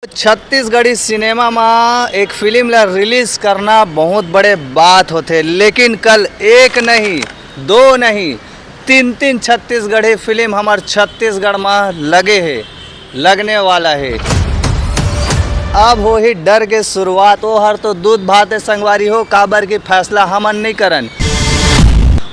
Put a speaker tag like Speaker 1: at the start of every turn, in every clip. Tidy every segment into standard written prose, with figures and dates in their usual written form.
Speaker 1: Chhattisgarhi cinema में एक film ला release करना बहुत बड़े बात होते, लेकिन कल एक नहीं दो नहीं तीन तीन छत्तीसगढ़ी फिल्म हमार छत्तीसगढ़ में लगे है, लगने वाला है। अब हो ही डर के शुरुआत हो हर तो दूध भात संगवारी हो काबर की फैसला हमन नहीं करन।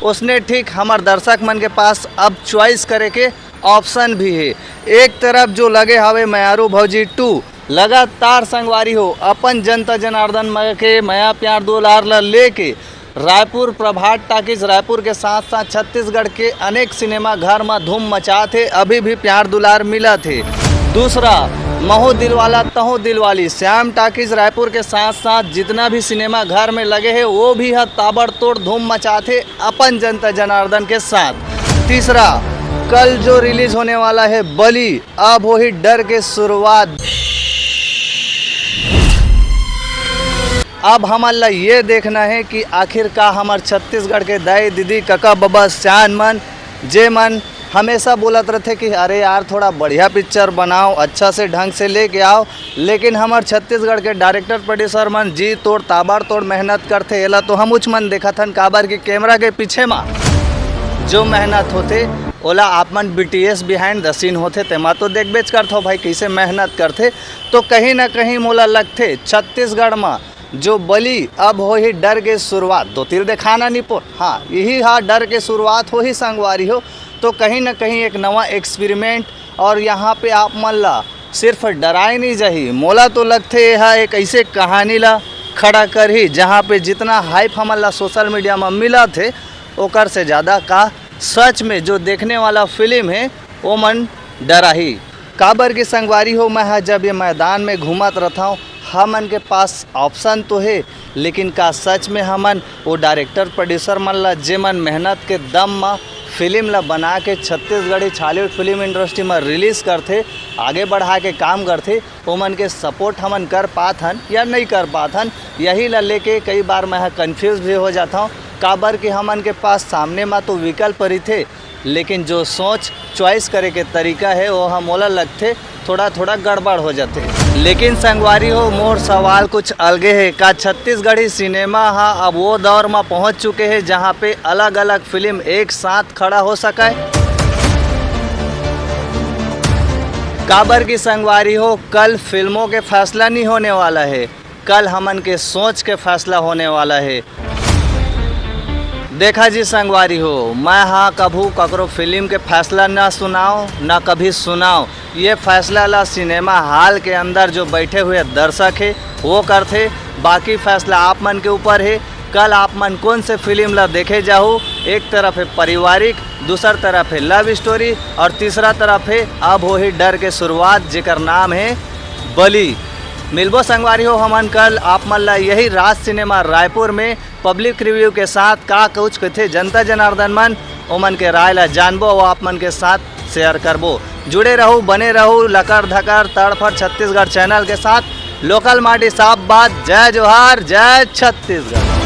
Speaker 1: उसने ठीक हमार दर्शक मन के पास अब चॉइस करे के ऑप्शन भी है। एक तरफ जो लगे हवे मयारू भौजी 2 लगातार संगवारी हो अपन जनता जनार्दन के मया प्यार दुलार ला लेके रायपुर प्रभात टाकीज रायपुर के साथ साथ छत्तीसगढ़ के अनेक सिनेमा घर में धूम मचा थे, अभी भी प्यार दुलार मिला थे। दूसरा महू दिलवाला तहु दिलवाली श्याम टाकीज रायपुर के साथ साथ जितना भी सिनेमा घर में लगे हैं वो भी है ताबड़तोड़ धूम मचाते अपन जनता जनार्दन के साथ। तीसरा कल जो रिलीज होने वाला है बली, अब वही डर के शुरुआत। अब हमारा ये देखना है कि आखिर का हमार छत्तीसगढ़ के दाई दीदी काका बाबा सियान मन जे मन हमेशा बोलत रहते कि अरे यार थोड़ा बढ़िया पिक्चर बनाओ, अच्छा से ढंग से लेके आओ, लेकिन हमार छत्तीसगढ़ के डायरेक्टर प्रोड्यूसर मन जी तोड़ ताबड़ तोड़ मेहनत करते। एला तो हम उच मन देखा थन काबर की कैमरा के पीछे में जो मेहनत होते ओला आप मन BTS बिहाइंड द सीन होते तेमा तो देख बेच करते भाई कैसे मेहनत करते। तो कहीं ना कहीं मोला लगते छत्तीसगढ़ में जो बली अब हो ही डर के शुरुआत, दो तीर दिखाना नहीं पो, हाँ यही हाँ डर के शुरुआत हो ही संगवारी हो। तो कहीं ना कहीं एक नवा एक्सपेरिमेंट और यहाँ पे आप मन ला सिर्फ डराए नहीं जाही, मोला तो लगते है एक ऐसे कहानी ला खड़ा कर ही जहाँ पे जितना हाइप हमन ला सोशल मीडिया में मिला थे ओकर से ज़्यादा का सच में जो देखने वाला फिल्म है वो मन डरा ही। काबर की संगवारी हो मैं जब ये मैदान में घूमत रहता हूँ हमन के पास ऑप्शन तो है, लेकिन का सच में हमन वो डायरेक्टर प्रोड्यूसर मन ला जे मन मेहनत के दम में फिल्म ला बना के छत्तीसगढ़ी छालीवुड फिल्म इंडस्ट्री में रिलीज़ करते, आगे बढ़ा के काम करते, ओमन के सपोर्ट हमन कर पाथन या नहीं कर पाथन, यही ला लेके कई बार मैं कंफ्यूज भी हो जाता हूँ। काबर कि हमन के पास सामने में तो विकल्प ही थे, लेकिन जो सोच चॉइस करे के तरीका है वो हम मोला लगते थोड़ा थोड़ा गड़बड़ हो जाते। लेकिन संगवारी हो मोर सवाल कुछ अलगे है, का छत्तीसगढ़ी सिनेमा हाँ अब वो दौर में पहुंच चुके हैं जहां पे अलग अलग फिल्म एक साथ खड़ा हो सके। काबर की संगवारी हो कल फिल्मों के फैसला नहीं होने वाला है, कल हमन के सोच के फैसला होने वाला है। देखा जी संगवारी हो मैं हाँ कभू ककरो फिल्म के फैसला ना सुनाओ ना कभी सुनाओ, ये फैसला ला सिनेमा हॉल के अंदर जो बैठे हुए दर्शक है वो करते, बाकी फैसला आप मन के ऊपर है। कल आप मन कौन से फिल्म ला देखे जाओ, एक तरफ है पारिवारिक, दूसर तरफ है लव स्टोरी और तीसरा तरफ है अब हो ही डर के शुरुआत जेकर नाम है बली। मिलबो संगवारी हो हमन कल आप मन ला यही राज सिनेमा रायपुर में पब्लिक रिव्यू के साथ का कुछ कथे जनता जनार्दन मन ओमन के राय ला जानबो और आप मन के साथ शेयर करबो। जुड़े रहो बने रहो लकर धकर तड़फड़ छत्तीसगढ़ चैनल के साथ। लोकल माटी साफ बात, जय जोहार जय छत्तीसगढ़।